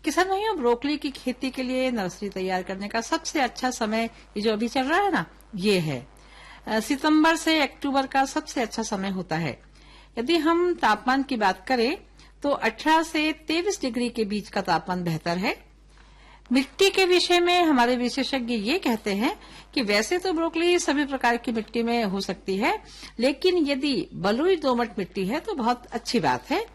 किसान भाइयों, ब्रोकली की खेती के लिए नर्सरी तैयार करने का सबसे अच्छा समय ये जो अभी चल रहा है ना, ये है सितंबर से अक्टूबर का सबसे अच्छा समय होता है। यदि हम तापमान की बात करें तो 18 से 23 डिग्री के बीच का तापमान बेहतर है। मिट्टी के विषय में हमारे विशेषज्ञ ये कहते हैं कि वैसे तो ब्रोकली सभी प्रकार की मिट्टी में हो सकती है, लेकिन यदि बलुई दोमट मिट्टी है तो बहुत अच्छी बात है।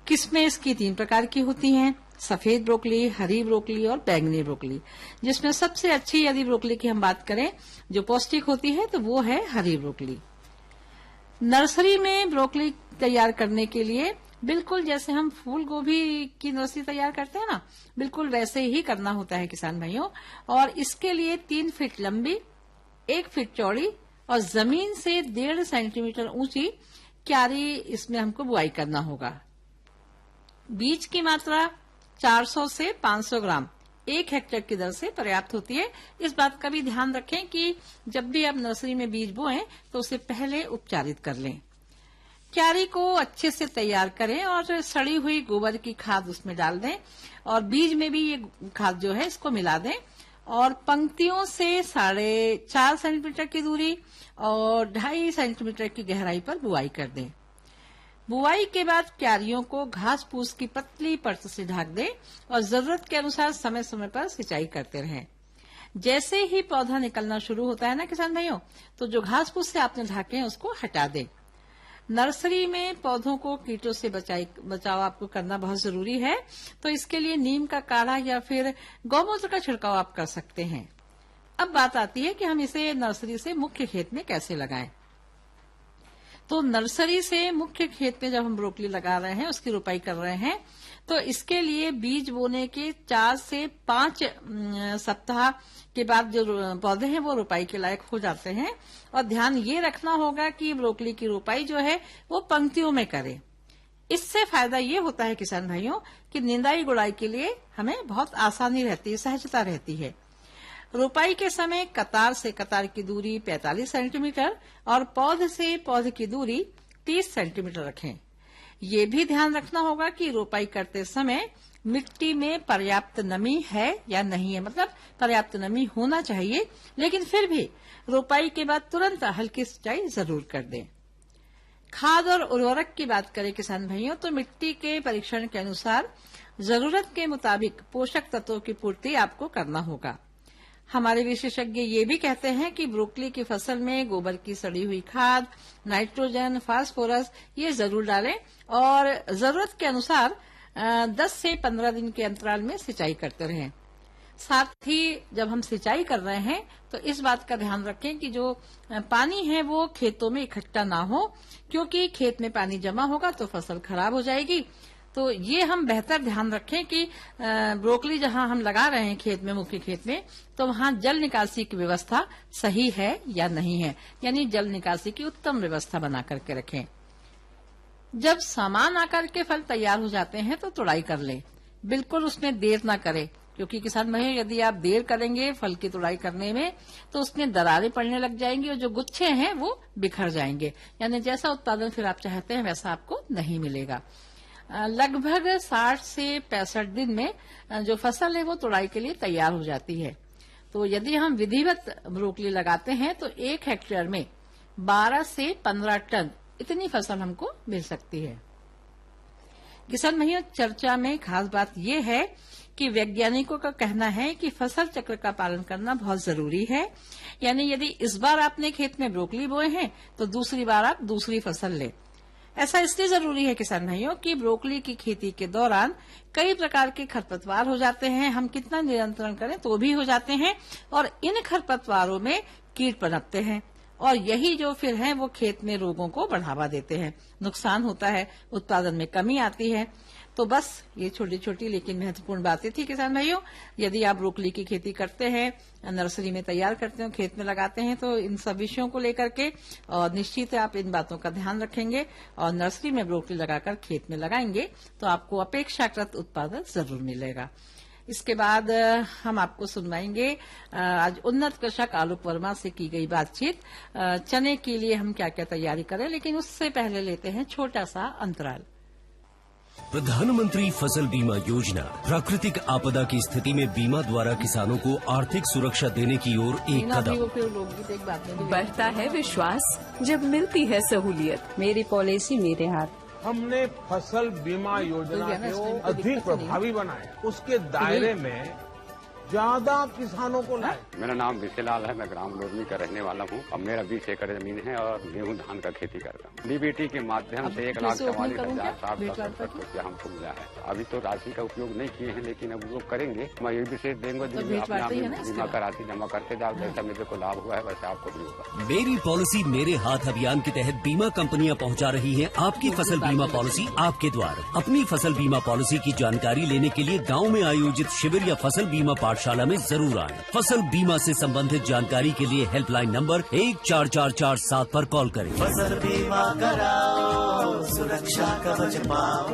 किस्में इसकी 3 प्रकार की होती हैं, सफेद ब्रोकली, हरी ब्रोकली और बैंगनी ब्रोकली, जिसमें सबसे अच्छी यदि ब्रोकली की हम बात करें जो पौष्टिक होती है तो वो है हरी ब्रोकली। नर्सरी में ब्रोकली तैयार करने के लिए बिल्कुल जैसे हम फूल गोभी की नर्सरी तैयार करते हैं ना, बिल्कुल वैसे ही करना होता है किसान भाइयों। और इसके लिए 3 फीट लंबी, 1 फीट चौड़ी और जमीन से 1.5 सेंटीमीटर ऊंची क्यारी इसमें हमको बुआई करना होगा। बीज की मात्रा 400 से 500 ग्राम 1 हेक्टेयर की दर से पर्याप्त होती है। इस बात का भी ध्यान रखें कि जब भी आप नर्सरी में बीज बोएं तो उसे पहले उपचारित कर लें। क्यारी को अच्छे से तैयार करें और सड़ी हुई गोबर की खाद उसमें डाल दें और बीज में भी ये खाद जो है इसको मिला दें और पंक्तियों से 4.5 सेंटीमीटर की दूरी और 2.5 सेंटीमीटर की गहराई पर बुआई कर दें। बुआई के बाद क्यारियों को घास फूस की पतली परत से ढक दें और जरूरत के अनुसार समय समय पर सिंचाई करते रहें। जैसे ही पौधा निकलना शुरू होता है ना किसान भाइयों, तो जो घास फूस से आपने ढके हैं उसको हटा दें। नर्सरी में पौधों को कीटों से बचाव आपको करना बहुत जरूरी है, तो इसके लिए नीम का काढ़ा या फिर गौमूत्र का छिड़काव आप कर सकते हैं। अब बात आती है कि हम इसे नर्सरी से मुख्य खेत में कैसे लगाएं। तो नर्सरी से मुख्य खेत में जब हम ब्रोकली लगा रहे हैं, उसकी रोपाई कर रहे हैं, तो इसके लिए बीज बोने के 4 से 5 सप्ताह के बाद जो पौधे हैं वो रोपाई के लायक हो जाते हैं। और ध्यान ये रखना होगा कि ब्रोकली की रोपाई जो है वो पंक्तियों में करें। इससे फायदा ये होता है किसान भाइयों कि निंदाई गुड़ाई के लिए हमें बहुत आसानी रहती है, सहजता रहती है। रोपाई के समय कतार से कतार की दूरी 45 सेंटीमीटर और पौध से पौध की दूरी 30 सेंटीमीटर रखें। ये भी ध्यान रखना होगा कि रोपाई करते समय मिट्टी में पर्याप्त नमी है या नहीं है, मतलब पर्याप्त नमी होना चाहिए, लेकिन फिर भी रोपाई के बाद तुरंत हल्की सिंचाई जरूर कर दें। खाद और उर्वरक की बात करें किसान भाइयों, तो मिट्टी के परीक्षण के अनुसार जरूरत के मुताबिक पोषक तत्वों की पूर्ति आपको करना होगा। हमारे विशेषज्ञ ये भी कहते हैं कि ब्रोकली की फसल में गोबर की सड़ी हुई खाद, नाइट्रोजन, फास्फोरस ये जरूर डालें और जरूरत के अनुसार 10 से 15 दिन के अंतराल में सिंचाई करते रहें। साथ ही जब हम सिंचाई कर रहे हैं तो इस बात का ध्यान रखें कि जो पानी है वो खेतों में इकट्ठा ना हो, क्योंकि खेत में पानी जमा होगा तो फसल खराब हो जाएगी। तो ये हम बेहतर ध्यान रखें कि ब्रोकली जहां हम लगा रहे हैं खेत में, मुख्य खेत में, तो वहां जल निकासी की व्यवस्था सही है या नहीं है, यानी जल निकासी की उत्तम व्यवस्था बना करके रखें। जब समान आकार के फल तैयार हो जाते हैं तो तुड़ाई कर लें, बिल्कुल उसमें देर ना करें, क्योंकि किसान भाई यदि आप देर करेंगे फल की तुड़ाई करने में तो उसमें दरारें पड़ने लग जाएंगी और जो गुच्छे हैं वो बिखर जाएंगे, यानी जैसा उत्पादन फिर आप चाहते हैं वैसा आपको नहीं मिलेगा। लगभग 60 से 65 दिन में जो फसल है वो तुड़ाई के लिए तैयार हो जाती है। तो यदि हम विधिवत ब्रोकली लगाते हैं तो 1 हेक्टेयर में 12 से 15 टन इतनी फसल हमको मिल सकती है। किसान भाइयों, चर्चा में खास बात यह है कि वैज्ञानिकों का कहना है कि फसल चक्र का पालन करना बहुत जरूरी है, यानी यदि इस बार आपने खेत में ब्रोकली बोए हैं तो दूसरी बार आप दूसरी फसल लें। ऐसा इसलिए जरूरी है किसान भाइयों कि ब्रोकली की खेती के दौरान कई प्रकार के खरपतवार हो जाते हैं, हम कितना नियंत्रण करें तो भी हो जाते हैं और इन खरपतवारों में कीट पनपते हैं और यही जो फिर हैं वो खेत में रोगों को बढ़ावा देते हैं, नुकसान होता है, उत्पादन में कमी आती है। तो बस ये छोटी छोटी लेकिन महत्वपूर्ण बातें थी किसान भाइयों। यदि आप ब्रोकली की खेती करते हैं, नर्सरी में तैयार करते हो, खेत में लगाते हैं, तो इन सब विषयों को लेकर के और निश्चित आप इन बातों का ध्यान रखेंगे और नर्सरी में ब्रोकली लगाकर खेत में लगाएंगे तो आपको अपेक्षाकृत उत्पादन जरूर मिलेगा। इसके बाद हम आपको सुनवाएंगे आज उन्नत कृषक आलोक वर्मा से की गई बातचीत। चने के लिए हम क्या क्या तैयारी करें, लेकिन उससे पहले लेते हैं छोटा सा अंतराल। प्रधानमंत्री फसल बीमा योजना प्राकृतिक आपदा की स्थिति में बीमा द्वारा किसानों को आर्थिक सुरक्षा देने की ओर एक कदम। बढ़ता है विश्वास जब मिलती है सहूलियत। मेरी पॉलिसी मेरे हाथ। हमने फसल बीमा योजना को अधिक प्रभावी बनाया, उसके दायरे में ज्यादा किसानों को लाए। मेरा नाम विशेलाल है, मैं ग्राम लोरमी का रहने वाला हूँ। अब मेरा 20 एकड़ जमीन है और गेहूं धान का खेती करता हूँ। डीबीटी के माध्यम से 1,44,760 रुपया हमको मिला है। अभी तो राशि का उपयोग नहीं किए हैं, लेकिन अब उपयोग करेंगे। मैं ये विशेष देंगे बीमा का राशि जमा करते जाओ, जैसा मेरे को लाभ हुआ है वैसे आपको भी होगा। मेरी पॉलिसी मेरे हाथ अभियान के तहत बीमा कंपनियां पहुंचा रही हैं आपकी फसल बीमा पॉलिसी आपके द्वार। अपनी फसल बीमा पॉलिसी की जानकारी लेने के लिए गाँव में आयोजित शिविर या फसल बीमा पाठशाला में जरूर आएं। फसल बीमा से संबंधित जानकारी के लिए हेल्पलाइन नंबर 14447 पर कॉल करें। फसल बीमा कराओ, सुरक्षा कवच पाओ।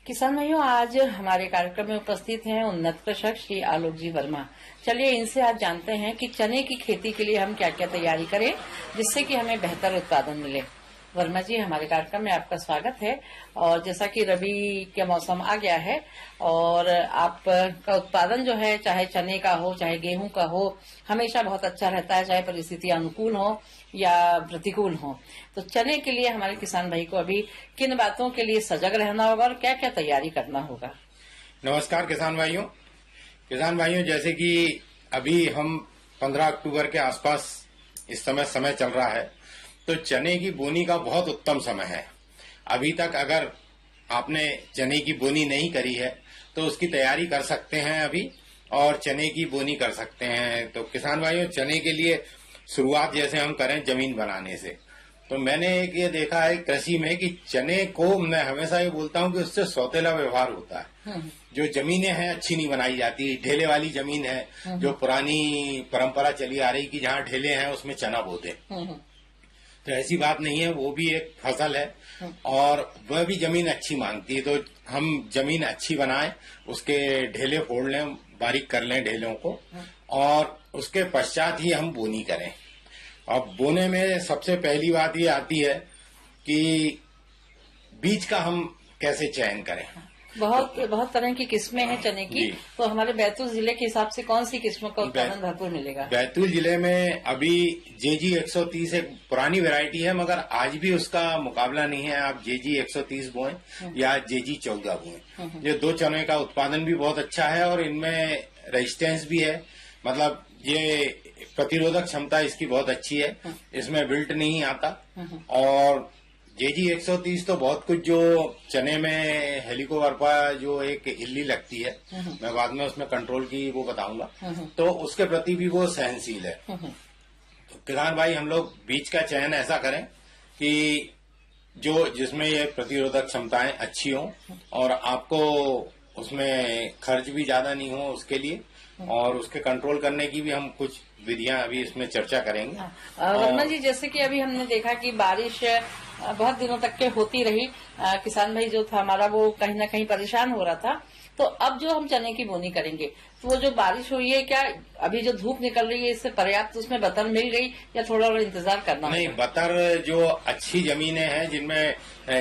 किसान भाइयों, आज हमारे कार्यक्रम में उपस्थित हैं उन्नत कृषक श्री आलोक जी वर्मा। चलिए इनसे आज जानते हैं कि चने की खेती के लिए हम क्या क्या तैयारी करें जिससे कि हमें बेहतर उत्पादन मिले। वर्मा जी, हमारे कार्यक्रम में आपका स्वागत है। और जैसा कि रबी का मौसम आ गया है और आपका उत्पादन जो है, चाहे चने का हो चाहे गेहूं का हो, हमेशा बहुत अच्छा रहता है, चाहे परिस्थिति अनुकूल हो या प्रतिकूल हो। तो चने के लिए हमारे किसान भाई को अभी किन बातों के लिए सजग रहना होगा और क्या क्या तैयारी करना होगा? नमस्कार किसान भाइयों, जैसे कि अभी हम 15 अक्टूबर के आसपास इस समय चल रहा है, तो चने की बोनी का बहुत उत्तम समय है। अभी तक अगर आपने चने की बोनी नहीं करी है तो उसकी तैयारी कर सकते हैं अभी, और चने की बोनी कर सकते हैं। तो किसान भाइयों, चने के लिए शुरुआत जैसे हम करें जमीन बनाने से, तो मैंने एक ये देखा है कृषि में कि चने को मैं हमेशा ये बोलता हूँ कि उससे सौतेला व्यवहार होता है। जो जमीनें हैं अच्छी नहीं बनाई जाती, ढेले वाली जमीन है, जो पुरानी परंपरा चली आ रही कि जहाँ ढेले हैं उसमें चना बोते, तो ऐसी बात नहीं है। वो भी एक फसल है और वह भी जमीन अच्छी मांगती है। तो हम जमीन अच्छी बनाएं, उसके ढेले फोड़ लें, बारीक कर लें ढेलों को, और उसके पश्चात ही हम बोनी करें। अब बोने में सबसे पहली बात ये आती है कि बीज का हम कैसे चयन करें। बहुत तरह की किस्में हैं चने की, तो हमारे बैतूल जिले के हिसाब से कौन सी किस्मों का उत्पादन भरपूर मिलेगा? बैतूल जिले में अभी जेजी 130 एक पुरानी वैरायटी है, मगर आज भी उसका मुकाबला नहीं है। आप जेजी 130 बोएं या जेजी 14 बोएं, ये दो चने का उत्पादन भी बहुत अच्छा है और इनमें रेजिस्टेंस भी है, मतलब ये प्रतिरोधक क्षमता इसकी बहुत अच्छी है, इसमें विल्ट नहीं आता। और जेजी 130 तो बहुत कुछ जो चने में हेलिकोवर्पा जो एक इल्ली लगती है, मैं बाद में उसमें कंट्रोल की वो बताऊंगा, तो उसके प्रति भी वो सहनशील है। तो किसान भाई, हम लोग बीज का चयन ऐसा करें कि जो जिसमें ये प्रतिरोधक क्षमताएं अच्छी हों और आपको उसमें खर्च भी ज्यादा नहीं हो उसके लिए, और उसके कंट्रोल करने की भी हम कुछ विधियां अभी इसमें चर्चा करेंगे। वर्मा जी, जैसे कि अभी हमने देखा कि बारिश बहुत दिनों तक के होती रही, किसान भाई जो था हमारा वो कहीं ना कहीं परेशान हो रहा था। तो अब जो हम चने की बोनी करेंगे, तो वो जो बारिश हुई है, क्या अभी जो धूप निकल रही है इससे पर्याप्त उसमें बतर मिल गई या थोड़ा और इंतजार करना? नहीं, बतर जो अच्छी जमीनें हैं जिनमें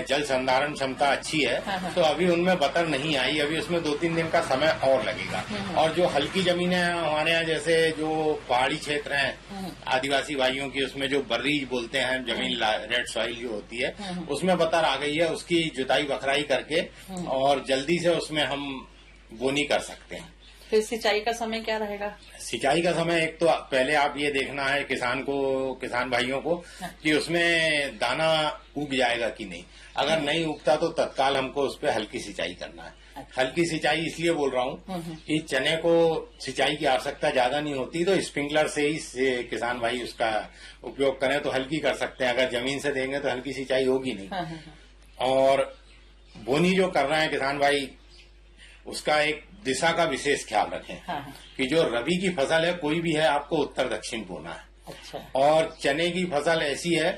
जल संधारण क्षमता अच्छी है, तो अभी उनमें बतर नहीं आई, अभी उसमें 2-3 दिन का समय और लगेगा। और जो हल्की जमीनें हैं हमारे यहाँ, जैसे जो पहाड़ी क्षेत्र हैं आदिवासी भाइयों की, उसमें जो बर्रीज बोलते हैं जमीन, रेड सॉइल जो होती है, उसमें बतर आ गई है। उसकी जुताई बखराई करके और जल्दी से उसमें हम बोनी कर सकते हैं। फिर सिंचाई का समय क्या रहेगा? सिंचाई का समय एक तो पहले आप ये देखना है किसान भाइयों को कि उसमें दाना उग जाएगा कि नहीं। अगर नहीं उगता तो तत्काल हमको उस पर हल्की सिंचाई करना है। हल्की सिंचाई इसलिए बोल रहा हूँ कि चने को सिंचाई की आवश्यकता ज्यादा नहीं होती, तो स्प्रिंकलर से ही किसान भाई उसका उपयोग करें तो हल्की कर सकते हैं। अगर जमीन से देंगे तो हल्की सिंचाई होगी नहीं। और बोनी जो कर रहे हैं किसान भाई, उसका एक दिशा का विशेष ख्याल रखें कि जो रबी की फसल है कोई भी है, आपको उत्तर दक्षिण बोना है। अच्छा। और चने की फसल ऐसी है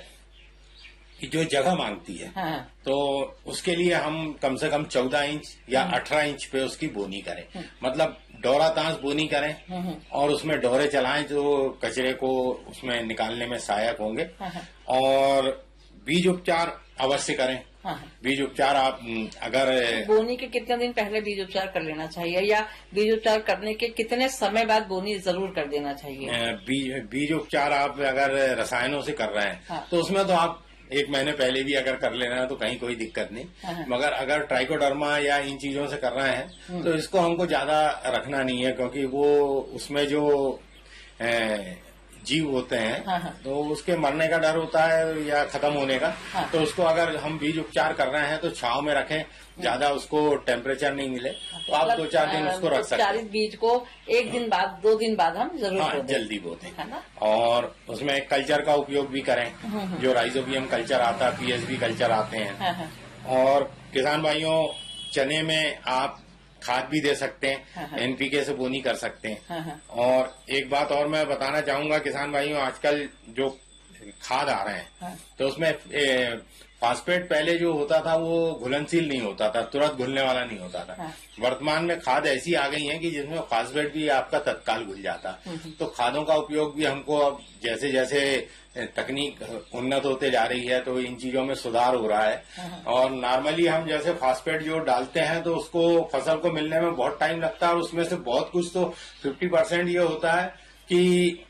कि जो जगह मांगती है, तो उसके लिए हम कम से कम 14 इंच या 18 इंच पे उसकी बोनी करें, मतलब डोरा तांस बोनी करें और उसमें डोरे चलाएं जो कचरे को उसमें निकालने में सहायक होंगे। और बीज उपचार अवश्य करें, हाँ। बीज उपचार आप अगर बोनी के कितने दिन पहले बीज उपचार कर लेना चाहिए, या बीज उपचार करने के कितने समय बाद बोनी जरूर कर देना चाहिए? बीज उपचार आप अगर रसायनों से कर रहे हैं हाँ। तो उसमें तो आप 1 महीने पहले भी अगर कर ले रहे हैं तो कहीं कोई दिक्कत नहीं। हाँ। मगर अगर ट्राइकोडर्मा या इन चीजों से कर रहे हैं तो इसको हमको ज्यादा रखना नहीं है, क्योंकि वो उसमें जो जीव होते हैं हाँ, हाँ। तो उसके मरने का डर होता है या खत्म होने का। हाँ। तो उसको अगर हम बीज उपचार कर रहे हैं तो छांव में रखें, ज्यादा उसको टेम्परेचर नहीं मिले, तो आप 2-4 दिन उसको रख सकते हैं। उपचारित बीज को 1 दिन बाद 2 दिन बाद हम जरूर हाँ, बो दें। जल्दी बो दें। है ना? और उसमें कल्चर का उपयोग भी करें, जो राइजोबियम कल्चर आता है, पीएसबी कल्चर आते हैं। हाँ, हाँ। और किसान भाइयों, चने में आप खाद भी दे सकते हैं, हाँ। एनपीके से बोनी कर सकते हैं। हाँ। और एक बात और मैं बताना चाहूंगा किसान भाइयों, आजकल जो खाद आ रहे हैं हाँ। तो उसमें फास्फेट पहले जो होता था वो घुलनशील नहीं होता था, तुरंत घुलने वाला नहीं होता था। हाँ। वर्तमान में खाद ऐसी आ गई है कि जिसमें फास्फेट भी आपका तत्काल घुल जाता। तो खादों का उपयोग भी हमको अब जैसे जैसे तकनीक उन्नत होते जा रही है तो इन चीजों में सुधार हो रहा है। और नॉर्मली हम जैसे फास्फेट जो डालते हैं तो उसको फसल को मिलने में बहुत टाइम लगता है, और उसमें से बहुत कुछ तो 50% ये होता है कि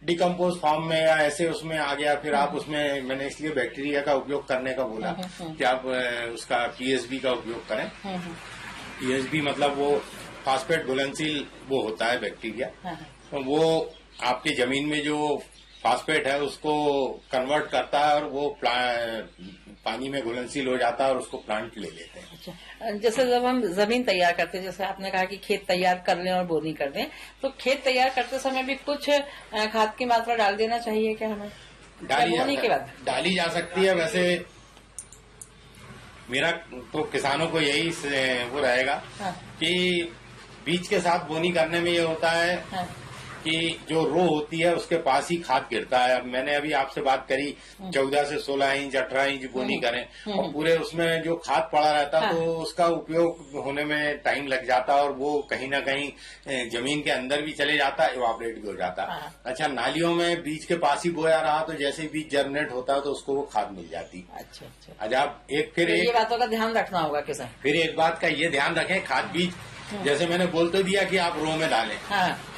डिकम्पोज फॉर्म में या ऐसे उसमें आ गया। फिर आप उसमें, मैंने इसलिए बैक्टीरिया का उपयोग करने का बोला कि आप उसका पीएसबी का उपयोग करें। पीएसबी मतलब वो फास्फेट घुलनशील वो होता है बैक्टीरिया, तो वो आपकी जमीन में जो फास्फेट है उसको कन्वर्ट करता है और वो पानी में घुलनशील हो जाता है और उसको प्लांट ले लेते हैं। अच्छा, जैसे जब हम जमीन तैयार करते हैं, जैसे आपने कहा कि खेत तैयार कर लें और बोनी कर दें, तो खेत तैयार करते समय भी कुछ खाद की मात्रा डाल देना चाहिए क्या हमें? बोनी के बाद डाली जा सकती है। वैसे मेरा तो किसानों को यही वो रहेगा कि बीज के साथ बोनी करने में ये होता है कि जो रो होती है उसके पास ही खाद गिरता है। अब मैंने अभी आपसे बात करी 14 से 16 इंच 18 इंच बोनी करें और पूरे उसमें जो खाद पड़ा रहता है तो उसका उपयोग होने में टाइम लग जाता है और वो कहीं ना कहीं जमीन के अंदर भी चले जाता है, इवापोरेट भी हो जाता है। अच्छा, नालियों में बीज के पास ही बोया रहा तो जैसे ही बीज जर्मिनेट होता है तो उसको वो खाद मिल जाती। अच्छा। अच्छा, आप ये बातों का ध्यान रखना होगा किसान। फिर एक बात का ये ध्यान रखें, खाद बीज जैसे मैंने बोल तो दिया कि आप रो में डालें,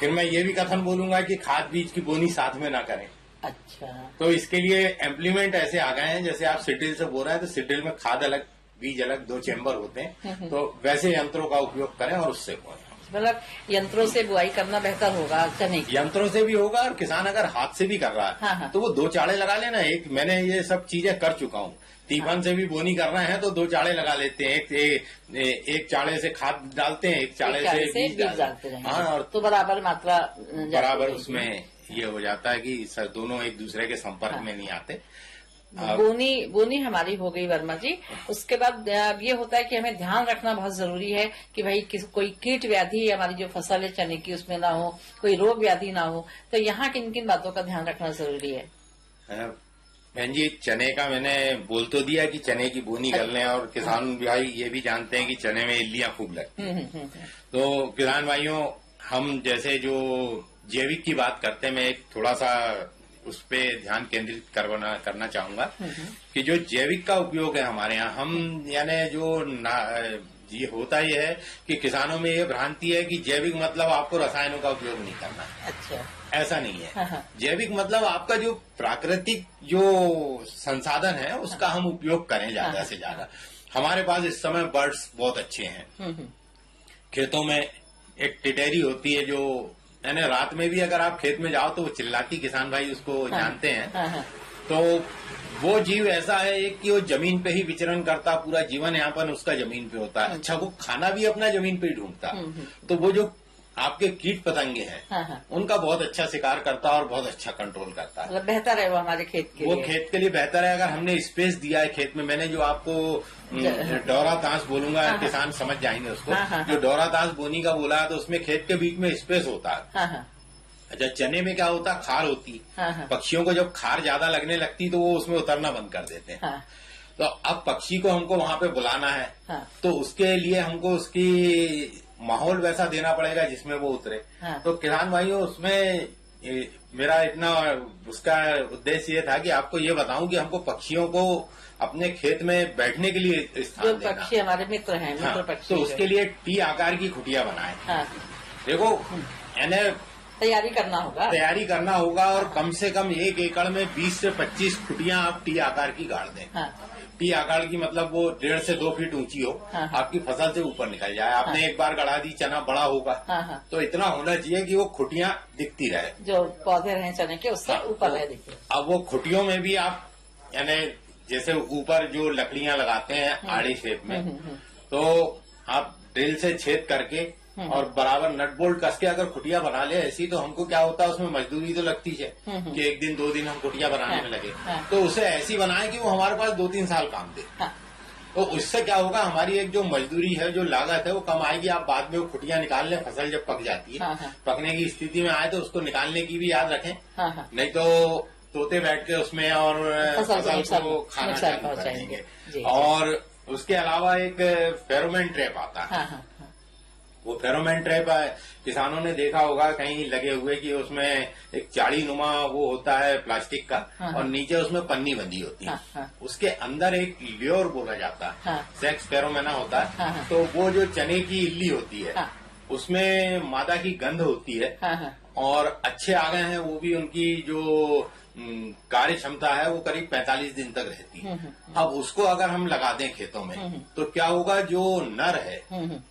फिर मैं ये भी कथन बोलूंगा कि खाद बीज की बोनी साथ में ना करें। अच्छा, तो इसके लिए इम्प्लीमेंट ऐसे आ गए हैं, जैसे आप सिटिल से बोल रहे हैं तो सिटिल में खाद अलग बीज अलग 2 चेम्बर होते हैं, तो वैसे यंत्रों का उपयोग करें और उससे बोएं। मतलब यंत्रों से बुआई करना बेहतर होगा चने की? यंत्रों से भी होगा और किसान अगर हाथ से भी कर रहा है तो वो 2 चाड़े लगा लेना। एक मैंने ये सब चीजें कर चुका हूँ, तीफन से भी बोनी कर रहे हैं तो 2 चाड़े लगा लेते हैं। एक चाड़े से खाद डालते हैं, एक चाड़े से बीज डालते हैं। हाँ, और तो बराबर मात्रा बराबर उसमें ये हो जाता है कि सर दोनों एक दूसरे के संपर्क में नहीं आते। बोनी हमारी हो गई वर्मा जी। उसके बाद ये होता है कि हमें ध्यान रखना बहुत जरूरी है कि भाई कोई कीट व्याधि हमारी जो फसल है चने की उसमें ना हो, कोई रोग व्याधि ना हो। तो यहाँ किन किन बातों का ध्यान रखना जरूरी है? बहन जी, चने का मैंने बोल तो दिया कि चने की बोनी कर लें, और किसान भाई ये भी जानते हैं कि चने में इल्लियां खूब लगती हैं। तो किसान भाइयों, हम जैसे जो जैविक की बात करते हैं, मैं एक थोड़ा सा उस पे ध्यान केंद्रित करना चाहूंगा कि जो जैविक का उपयोग है हमारे यहाँ, हम यानी जो ये होता ही है कि किसानों में ये भ्रांति है कि जैविक मतलब आपको रसायनों का उपयोग नहीं करना। अच्छा, ऐसा नहीं है। जैविक मतलब आपका जो प्राकृतिक जो संसाधन है उसका हम उपयोग करें ज्यादा से ज्यादा। हमारे पास इस समय बर्ड्स बहुत अच्छे हैं। खेतों में एक टिटेरी होती है जो यानी रात में भी अगर आप खेत में जाओ तो वो चिल्लाती, किसान भाई उसको जानते हैं। तो वो जीव ऐसा है कि वो जमीन पे ही विचरण करता, पूरा जीवन यापन उसका जमीन पे होता है। अच्छा, वो खाना भी अपना जमीन पे ही ढूंढता। तो वो जो आपके कीट पतंगे हैं उनका बहुत अच्छा शिकार करता है और बहुत अच्छा कंट्रोल करता है। मतलब बेहतर है वो हमारे खेत के लिए। वो खेत के लिए बेहतर है अगर हमने स्पेस दिया है खेत में। मैंने जो आपको डोरा ताश बोलूंगा, किसान समझ जाएंगे उसको। जो डोरा ताश बोनी का बोला है तो उसमें खेत के बीच में स्पेस होता है। अच्छा, चने में क्या होता, खार होती। पक्षियों को जब खार ज्यादा लगने लगती तो वो उसमें उतरना बंद कर देते हैं। तो अब पक्षी को हमको वहां पे बुलाना है तो उसके लिए हमको उसकी माहौल वैसा देना पड़ेगा जिसमें वो उतरे। तो किसान भाइयों, उसमें मेरा इतना उसका उद्देश्य ये था कि आपको ये बताऊं कि हमको पक्षियों को अपने खेत में बैठने के लिए जो स्थान देना। पक्षी हमारे मित्र हैं, मित्र हाँ, पक्षी तो जो उसके लिए टी आकार की खुटिया बनाए। हाँ, देखो यानी तैयारी करना होगा। तैयारी करना होगा और कम से कम 1 एकड़ में 20 से 25 खुटियां आप टी आकार की गाड़ दें। हाँ, टी आकार की मतलब वो 1.5 से 2 फीट ऊंची हो, हाँ। आपकी फसल से ऊपर निकल जाए। आपने एक बार गड़ा दी, चना बड़ा होगा, हाँ, हाँ। तो इतना होना चाहिए कि वो खुटियां दिखती रहे। जो पौधे रहे चने के उससे हाँ, ऊपर तो रहे, देखिए। अब वो खुटियों में भी आप यानी जैसे ऊपर जो लकड़ियां लगाते हैं आड़ी शेप में, तो आप ड्रिल से छेद करके और बराबर नट बोल्ट कस के अगर खुटिया बना ले ऐसी, तो हमको क्या होता है उसमें मजदूरी तो लगती है कि 1 दिन 2 दिन हम खुटिया बनाने में लगे, हाँ। तो उसे ऐसी बनाए कि वो हमारे पास 2-3 साल काम दे। हाँ, तो उससे क्या होगा, हमारी एक जो मजदूरी है, जो लागत है, वो कम आएगी। आप बाद में वो खुटियां निकाल लें, फसल जब पक जाती है, हाँ, हाँ। पकने की स्थिति में आए तो उसको निकालने की भी याद रखें, हाँ, हाँ। नहीं तो तोते बैठ के उसमें और फसल को खाना नुकसान चालू कर पहुंचाएंगे। देंगे। जी। और उसके अलावा एक फेरोमोन ट्रैप आता है। हाँ, हाँ, हाँ। वो फेरोमोन ट्रैप किसानों ने देखा होगा कहीं लगे हुए कि उसमें एक चाड़ी नुमा वो होता है प्लास्टिक का, हाँ, और नीचे उसमें पन्नी बंधी होती है। हाँ, हाँ। उसके अंदर एक ल्योर बोला जाता है, हाँ। सेक्स फेरोमोना होता है। हाँ, हाँ। तो वो जो चने की इल्ली होती है, हाँ। उसमें मादा की गंध होती है। हाँ, हाँ। और अच्छे आ गए हैं वो भी, उनकी जो कार्य क्षमता है वो करीब 45 दिन तक रहती है। अब उसको अगर हम लगा दें खेतों में, तो क्या होगा, जो नर है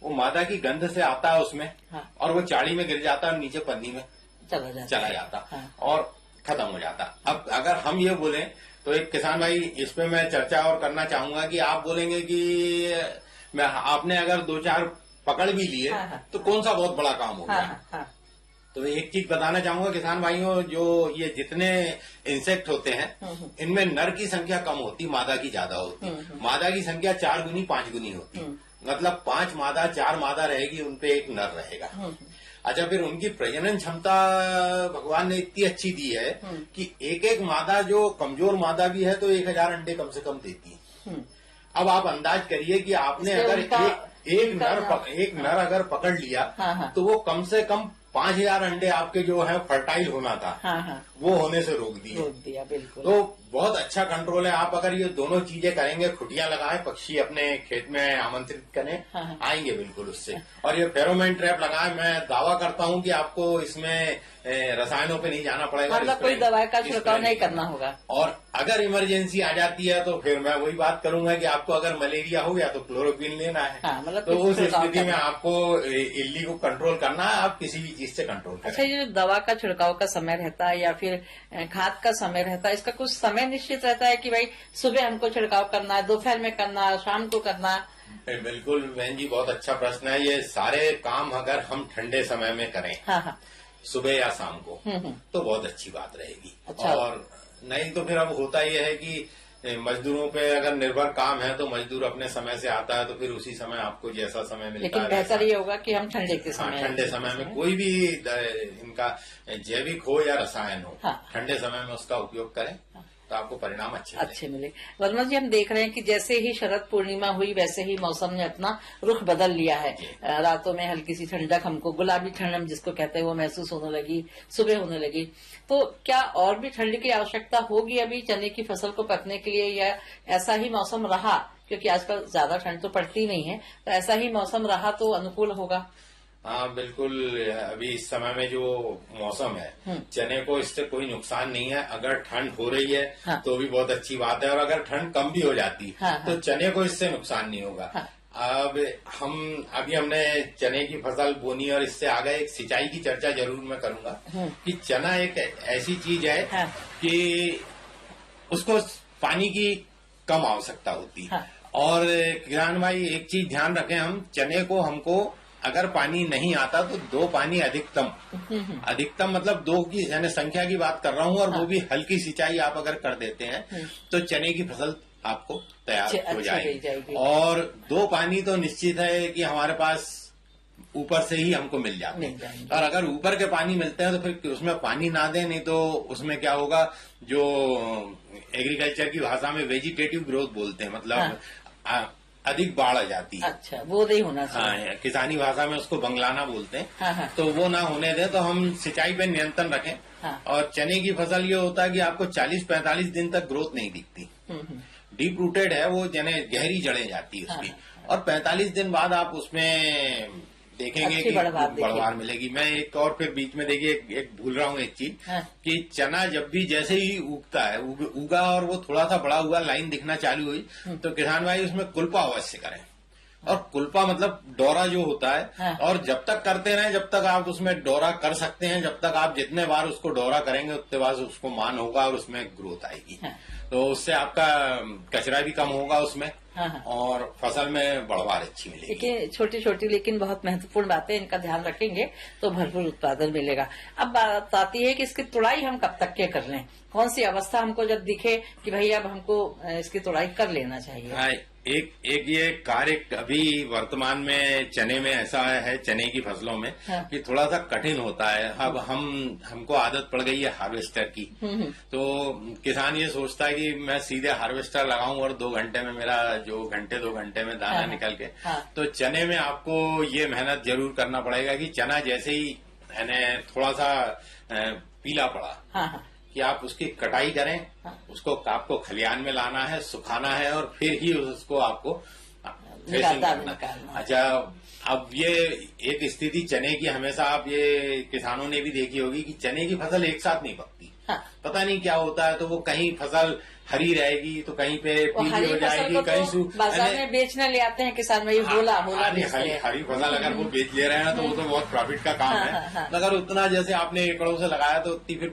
वो मादा की गंध से आता है उसमें, हाँ। और वो चाड़ी में गिर जाता है और नीचे पन्नी में चला चला जाता, हाँ। और खत्म हो जाता। अब अगर हम ये बोलें तो एक किसान भाई, इस पे मैं चर्चा और करना चाहूंगा कि आप बोलेंगे कि मैं आपने अगर 2-4 पकड़ भी लिए, हाँ, हाँ। तो कौन सा बहुत बड़ा काम हो हाँ, गया। हाँ, हाँ। तो एक चीज बताना चाहूंगा किसान भाइयों, जो ये जितने इंसेक्ट होते हैं, इनमें नर की संख्या कम होती, मादा की ज्यादा होती। मादा की संख्या 4 गुनी 5 गुनी होती, मतलब 5 मादा 4 मादा रहेगी, उनपे एक नर रहेगा। अच्छा, फिर उनकी प्रजनन क्षमता भगवान ने इतनी अच्छी दी है कि एक मादा जो कमजोर मादा भी है तो 1000 अंडे कम से कम देती है। अब आप अंदाज करिए कि आपने इससे अगर उनका- एक नर अगर पकड़ लिया, हाँ, हाँ। तो वो कम से कम 5000 अंडे आपके जो है फर्टाइल होना था, हाँ, हाँ। वो होने से रोक दिए। रोक दिया, बिल्कुल। तो बहुत अच्छा कंट्रोल है। आप अगर ये दोनों चीजें करेंगे, खुटियां लगाएं, पक्षी अपने खेत में आमंत्रित करें, हाँ। आएंगे बिल्कुल उससे। और ये फेरोमोन ट्रैप लगाएं, मैं दावा करता हूं कि आपको इसमें रसायनों पे नहीं जाना पड़ेगा, मतलब कोई स्प्रे- दवाई का छिड़काव स्प्रे नहीं करना होगा। और अगर इमरजेंसी आ जाती है तो फिर मैं वही बात करूंगा कि आपको अगर मलेरिया हो गया तो क्लोरोक्विन लेना है। हाँ, मतलब तो कुछ उस छिड़काव स्थिति में करना है। आपको इल्ली को कंट्रोल करना है, आप किसी भी चीज से कंट्रोल करें। अच्छा, ये जो दवा का छिड़काव का समय रहता है या फिर खाद का समय रहता है, इसका कुछ समय निश्चित रहता है कि भाई सुबह हमको छिड़काव करना है, दोपहर में करना है, शाम को करना है? बिल्कुल बहन जी, बहुत अच्छा प्रश्न है। ये सारे काम अगर हम ठंडे समय में करें, हाँ, हाँ। सुबह या शाम को, तो बहुत अच्छी बात रहेगी। अच्छा। और नहीं तो फिर अब होता यह है कि मजदूरों पे अगर निर्भर काम है तो मजदूर अपने समय से आता है, तो फिर उसी समय आपको जैसा समय मिलता लेकिन है बेहतर ये होगा कि हम ठंडे के हाँ, समय ठंडे समय में कोई भी इनका जैविक हो या रसायन हो, हाँ। ठंडे समय में उसका उपयोग करें तो आपको परिणाम अच्छे मिले। वर्मा जी, हम देख रहे हैं कि जैसे ही शरद पूर्णिमा हुई वैसे ही मौसम ने अपना रुख बदल लिया है। रातों में हल्की सी ठंडक, हमको गुलाबी ठंड हम जिसको कहते हैं, वो महसूस होने लगी, सुबह होने लगी। तो क्या और भी ठंड की आवश्यकता होगी अभी चने की फसल को पकने के लिए, या ऐसा ही मौसम रहा, क्योंकि आजकल ज्यादा ठंड तो पड़ती नहीं है, तो ऐसा ही मौसम रहा तो अनुकूल होगा? हाँ बिल्कुल, अभी इस समय में जो मौसम है, चने को इससे कोई नुकसान नहीं है। अगर ठंड हो रही है हाँ। तो भी बहुत अच्छी बात है, और अगर ठंड कम भी हो जाती हाँ, तो हाँ। चने को इससे नुकसान नहीं होगा। हाँ। अब अभी हमने चने की फसल बोनी, और इससे आगे एक सिंचाई की चर्चा जरूर मैं करूंगा कि चना एक ऐसी चीज है हाँ। कि उसको पानी की कम आवश्यकता होती है। हाँ। और किसान भाई, एक चीज ध्यान रखें, हम चने को हमको अगर पानी नहीं आता तो 2 पानी अधिकतम मतलब 2 की यानी संख्या की बात कर रहा हूँ, और वो भी हल्की सिंचाई आप अगर कर देते हैं तो चने की फसल आपको तैयार हो अच्छी जाएगी। और 2 पानी तो निश्चित है कि हमारे पास ऊपर से ही हमको मिल जाते हैं, और अगर ऊपर के पानी मिलते हैं तो फिर उसमें पानी ना दें, नहीं तो उसमें क्या होगा, जो एग्रीकल्चर की भाषा में वेजिटेटिव ग्रोथ बोलते हैं, मतलब अधिक बाढ़ आ जाती है। अच्छा, वो नहीं होना चाहिए। हाँ, किसानी भाषा में उसको बंगलाना बोलते हैं। हाँ, हाँ। तो वो ना होने दें, तो हम सिंचाई पे नियंत्रण रखें। हाँ। और चने की फसल ये होता है कि आपको 40-45 दिन तक ग्रोथ नहीं दिखती, डीप रूटेड है, वो यानी गहरी जड़ें जाती है उसकी। और 45 दिन बाद आप उसमें देखेंगे कि बढ़वार मिलेगी। मैं एक और फिर बीच में देखिए एक भूल रहा हूँ एक चीज, कि चना जब भी जैसे ही उगता है, उगा और वो थोड़ा सा बड़ा हुआ, लाइन दिखना चालू हुई, तो किसान भाई उसमें कुल्पा अवश्य करें। और कुल्पा मतलब डोरा जो होता है, और जब तक करते रहें जब तक आप उसमें डोरा कर सकते हैं, जब तक आप जितने बार उसको डोरा करेंगे उतने बार उसको मान होगा और उसमें ग्रोथ आएगी। तो उससे आपका कचरा भी कम होगा उसमें, और फसल में बढ़वार अच्छी मिलेगी। देखिए छोटी छोटी लेकिन बहुत महत्वपूर्ण बातें, इनका ध्यान रखेंगे तो भरपूर उत्पादन मिलेगा। अब बात आती है कि इसकी तुड़ाई हम कब तक के कर लें, कौन सी अवस्था हमको जब दिखे कि भाई अब हमको इसकी तुड़ाई कर लेना चाहिए? हाँ, एक ये कार्य अभी वर्तमान में चने में ऐसा है, चने की फसलों में, कि थोड़ा सा कठिन होता है। अब हमको आदत पड़ गई है हार्वेस्टर की, तो किसान ये सोचता है कि मैं सीधे हार्वेस्टर लगाऊं और 2 घंटे में मेरा जो 2 घंटे में दाना निकल के। तो चने में आपको ये मेहनत जरूर करना पड़ेगा कि चना जैसे ही थोड़ा सा पीला पड़ा, कि आप उसकी कटाई करें, उसको आपको खलियान में लाना है, सुखाना है, और फिर ही उसको आपको थ्रेशिंग करना है। अच्छा, अब ये एक स्थिति चने की हमेशा आप ये किसानों ने भी देखी होगी कि चने की फसल एक साथ नहीं पकती। पता नहीं क्या होता है, तो वो कहीं फसल हरी रहेगी तो कहीं पे पीली हो जाएगी, कहीं बाजार में बेचने ले आते हैं किसान भाई, होला हरी फसल अगर वो बेच ले रहे हैं तो वो तो बहुत प्रॉफिट का काम है। मगर उतना जैसे आपने एकड़ों से लगाया तो उतनी फिर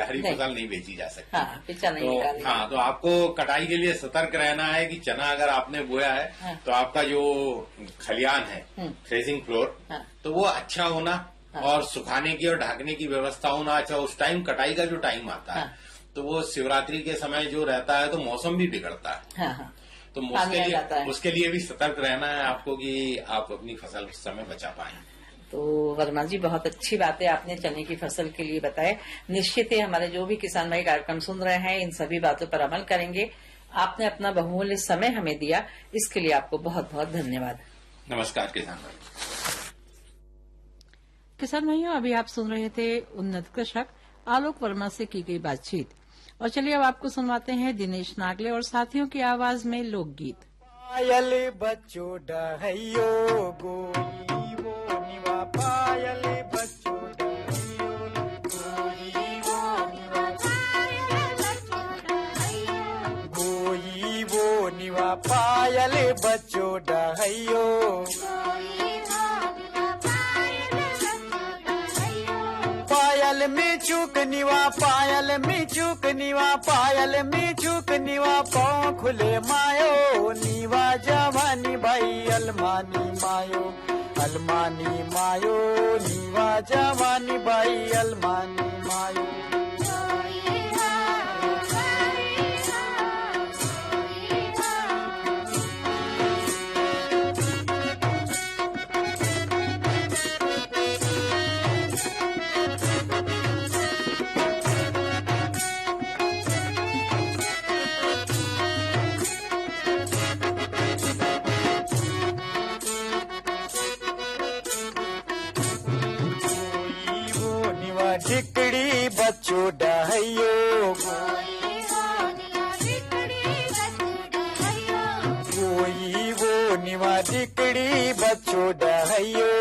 हरी फसल नहीं बेची जा सकती। तो आपको कटाई के लिए सतर्क रहना है कि चना अगर आपने बोया है तो आपका जो खलियान है, थ्रेसिंग फ्लोर, तो वो अच्छा होना, और सुखाने की और ढकने की व्यवस्था होना अच्छा। उस टाइम कटाई का जो टाइम आता है, तो वो शिवरात्रि के समय जो रहता है, तो मौसम भी बिगड़ता है। तो उसके लिए भी सतर्क रहना है आपको कि आप अपनी फसल उस समय बचा पाएं। तो वर्मा जी, बहुत अच्छी बातें आपने चने की फसल के लिए बताए। निश्चित ही हमारे जो भी किसान भाई कार्यक्रम सुन रहे हैं, इन सभी बातों पर अमल करेंगे। आपने अपना बहुमूल्य समय हमें दिया, इसके लिए आपको बहुत बहुत धन्यवाद। नमस्कार किसान भाई। किसान भाइयों, अभी आप सुन रहे थे उन्नत कृषक आलोक वर्मा से की गई बातचीत। और चलिए अब आपको सुनवाते हैं दिनेश नागले और साथियों की आवाज में लोकगीत। पायल बच्चों डहैयो गोरी वो निवा, पायल बच्चों डहैयो गोरी वो निवा, गोरी वो निवा, पायल बच्चों डहैयो, पायल में चूक निवा, पायल में चूक निवा, पायल में चूक निवा, पाँव खुले मायो निवा, जवानी भाई अलमानी मायो, अलमानी मायो निवा, जवानी भाई अलमानी मायो। टिकड़ी बच्चों डहैयो, कोई वो निवा टिकड़ी बच्चों डहैयो,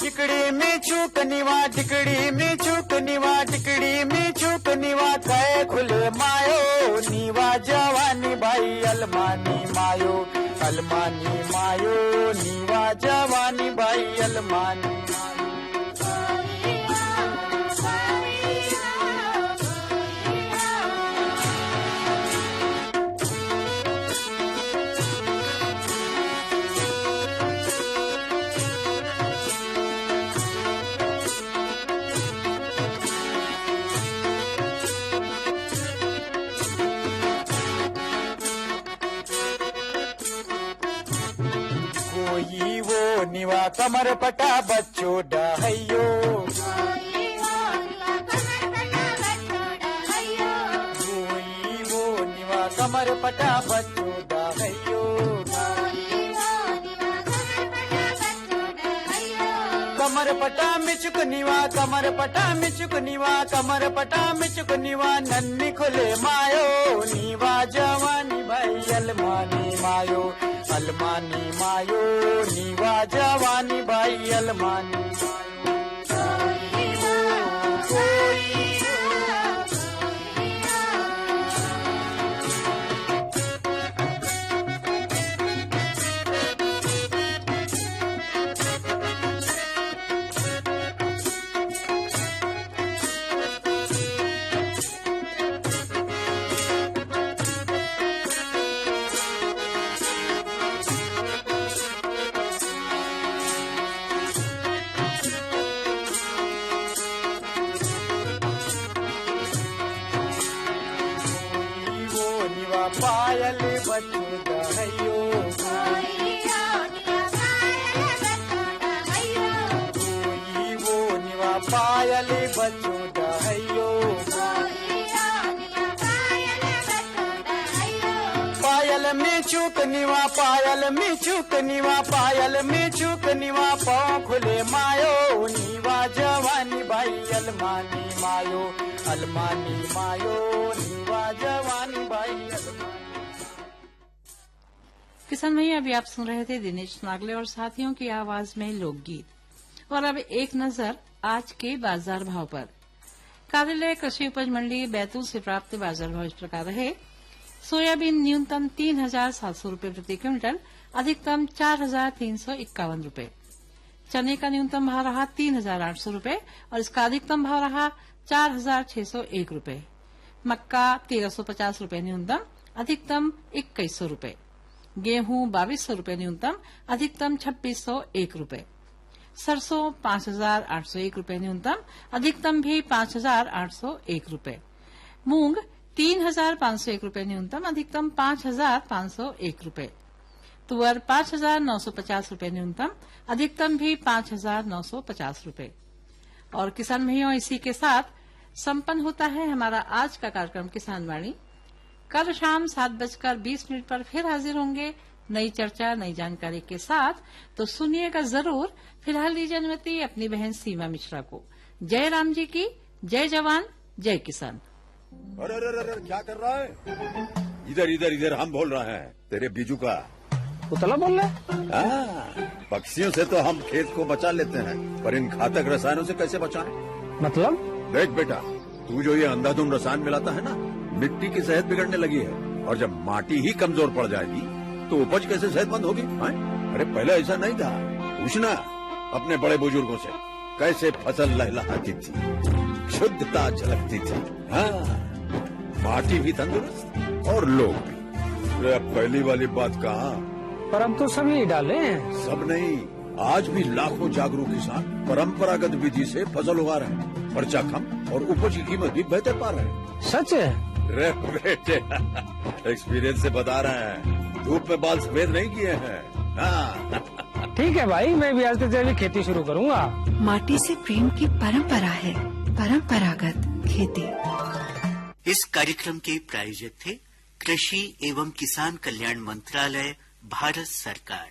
टिकड़ी में चूक निवा, टिकड़ी में चूक निवा, टिकड़ी में चूक निवा, कहे खुले मायो निवा, जवानी भाई अलमानी मायो, अलमानी मायो निवा, जवानी भाई अलमानी मायो। कोई वो निवा कमर पटा बच्चों डहैयो, कोई वो निवा कमर पटा बच्चों डहैयो, कमर कमर पटा मिचुक निवा कमर पटा मिचुक निवा कमर पटा मिचुक निवा नन्नी खुले मायो नीवा जवानी भाई अलमानी मायो नीवा जवानी भाई अलमानी पायल बचू दहयो वो निवा पायल बचू दहयो पायल में चूक निवा पायल में चूक निवा पायल में चूक निवा पाँव खुले मायो नीवा जवानी भाई अलमानी मायो नीवा जवानी भाई किसान भैया, अभी आप सुन रहे थे दिनेश नागले और साथियों की आवाज में लोकगीत। और अब एक नजर आज के बाजार भाव पर। कार्यालय कृषि उपज मंडी बैतूल से प्राप्त बाजार भाव इस प्रकार रहे। सोयाबीन न्यूनतम 3,700 रूपये प्रति क्विंटल, अधिकतम 4,351 रूपये। चने का न्यूनतम भाव रहा 3,800 रूपये और इसका अधिकतम भाव रहा 4,601 रूपये। मक्का 1,350 रूपये न्यूनतम, अधिकतम 2,100 रूपये। गेहूं 2,200 रूपये न्यूनतम, अधिकतम 2,601 रूपये। सरसों 5,801 रूपये न्यूनतम, अधिकतम भी 5,801 रूपये। मूंग 3,501 रूपये न्यूनतम, अधिकतम 5,501 रूपये। तुअर 5,950 रूपये न्यूनतम, अधिकतम भी 5,950 रूपये। और किसान भैया, इसी के साथ संपन्न होता है हमारा आज का कार्यक्रम किसान वाणी। कल शाम 7:20 पर फिर हाजिर होंगे नई चर्चा नई जानकारी के साथ, तो सुनिएगा जरूर। फिलहाल दीजिए अनुमति अपनी बहन सीमा मिश्रा को। जय राम जी की, जय जवान जय किसान। अरे क्या कर रहा है? इधर हम बोल रहे हैं तेरे बीजू का उतला बोल रहे? पक्षियों से तो हम खेत को बचा लेते हैं, पर इन घातक रसायनों से कैसे बचाएं? मतलब? देख बेटा, तू जो ये अंधाधुंध रसायन मिलाता है ना, मिट्टी की सेहत बिगड़ने लगी है। और जब माटी ही कमजोर पड़ जाएगी तो उपज कैसे सेहतमंद होगी? अरे पहले ऐसा नहीं था। पूछना अपने बड़े बुजुर्गों से, कैसे फसल लहलहाती थी, शुद्धता झलकती थी। हाँ, माटी भी तंदुरुस्त और लोग भी। अरे अब पहली वाली बात कहाँ? पर अब तो सभी डाले हैं। सब नहीं, आज भी लाखों जागरूक किसान परंपरागत विधि से फसल उगा रहे हैं। खर्चा कम और उपज की कीमत भी बेहतर पा रहे हैं। सच है? रे बेटे, एक्सपीरियंस से बता रहे हैं, धूप में बाल सफेद नहीं किए हैं। हाँ। ठीक है भाई, मैं भी आज से जैविक खेती शुरू करूंगा। माटी से प्रेम की परंपरा है, परंपरागत खेती। इस कार्यक्रम के प्रायोजक थे कृषि एवं किसान कल्याण मंत्रालय, भारत सरकार।